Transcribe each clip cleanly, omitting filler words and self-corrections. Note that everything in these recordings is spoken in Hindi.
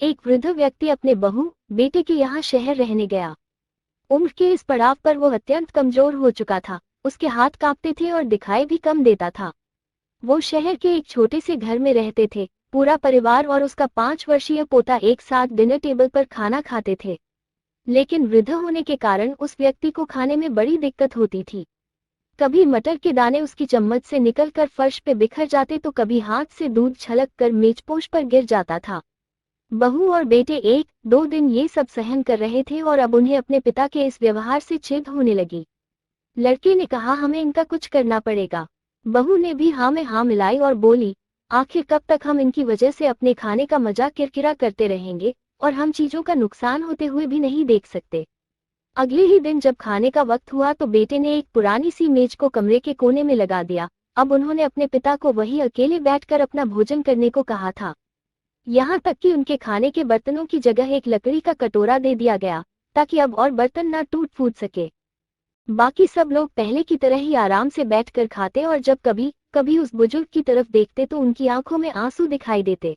एक वृद्ध व्यक्ति अपने बहू बेटे के यहाँ शहर रहने गया। उम्र के इस पड़ाव पर वो अत्यंत कमजोर हो चुका था। उसके हाथ कांपते थे और दिखाई भी कम देता था। वो शहर के एक छोटे से घर में रहते थे। पूरा परिवार और उसका 5 वर्षीय पोता एक साथ डिनर टेबल पर खाना खाते थे। लेकिन वृद्ध होने के कारण उस व्यक्ति को खाने में बड़ी दिक्कत होती थी। कभी मटर के दाने उसकी चम्मच से निकलकर फर्श पे बिखर जाते तो कभी हाथ से दूध छलक कर मेजपोश पर गिर जाता था। बहू और बेटे 1-2 दिन ये सब सहन कर रहे थे और अब उन्हें अपने पिता के इस व्यवहार से चिढ़ होने लगी। लड़के ने कहा, हमें इनका कुछ करना पड़ेगा। बहू ने भी हाँ में हाँ मिलाई और बोली, आखिर कब तक हम इनकी वजह से अपने खाने का मजाक किरकिरा करते रहेंगे और हम चीजों का नुकसान होते हुए भी नहीं देख सकते। अगले ही दिन जब खाने का वक्त हुआ तो बेटे ने एक पुरानी सी मेज को कमरे के कोने में लगा दिया। अब उन्होंने अपने पिता को वहीं अकेले बैठकर अपना भोजन करने को कहा था। यहाँ तक कि उनके खाने के बर्तनों की जगह एक लकड़ी का कटोरा दे दिया गया ताकि अब और बर्तन न टूट फूट सके। बाकी सब लोग पहले की तरह ही आराम से बैठकर खाते और जब कभी कभी उस बुजुर्ग की तरफ देखते तो उनकी आंखों में आंसू दिखाई देते।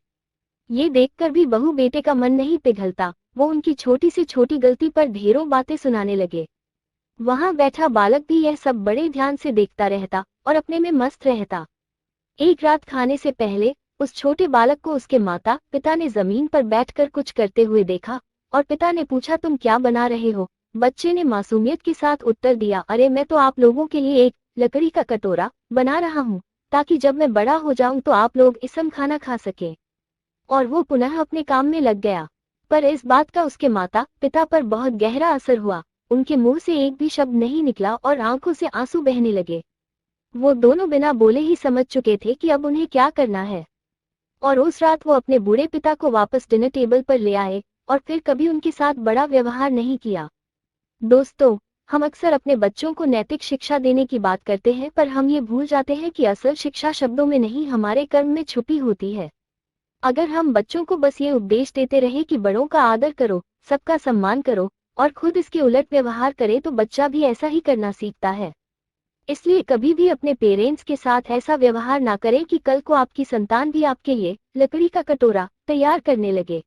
ये देखकर भी बहू बेटे का मन नहीं पिघलता। वो उनकी छोटी से छोटी गलती पर ढेरों बातें सुनाने लगे। वहां बैठा बालक भी यह सब बड़े ध्यान से देखता रहता और अपने में मस्त रहता। एक रात खाने से पहले उस छोटे बालक को उसके माता पिता ने जमीन पर बैठकर कुछ करते हुए देखा और पिता ने पूछा, तुम क्या बना रहे हो? बच्चे ने मासूमियत के साथ उत्तर दिया, अरे मैं तो आप लोगों के लिए एक लकड़ी का कटोरा बना रहा हूँ ताकि जब मैं बड़ा हो जाऊं तो आप लोग इसम खाना खा सकें। और वो पुनः अपने काम में लग गया। पर इस बात का उसके माता पिता पर बहुत गहरा असर हुआ। उनके मुंह से एक भी शब्द नहीं निकला और आंखों से आंसू बहने लगे। वो दोनों बिना बोले ही समझ चुके थे कि अब उन्हें क्या करना है। और उस रात वो अपने बूढ़े पिता को वापस डिनर टेबल पर ले आए और फिर कभी उनके साथ बड़ा व्यवहार नहीं किया। दोस्तों, हम अक्सर अपने बच्चों को नैतिक शिक्षा देने की बात करते हैं, पर हम ये भूल जाते हैं कि असल शिक्षा शब्दों में नहीं हमारे कर्म में छुपी होती है। अगर हम बच्चों को बस ये उपदेश देते रहे कि बड़ों का आदर करो, सबका सम्मान करो और खुद इसके उलट व्यवहार करें तो बच्चा भी ऐसा ही करना सीखता है। इसलिए कभी भी अपने पेरेंट्स के साथ ऐसा व्यवहार ना करें कि कल को आपकी संतान भी आपके लिए लकड़ी का कटोरा तैयार करने लगे।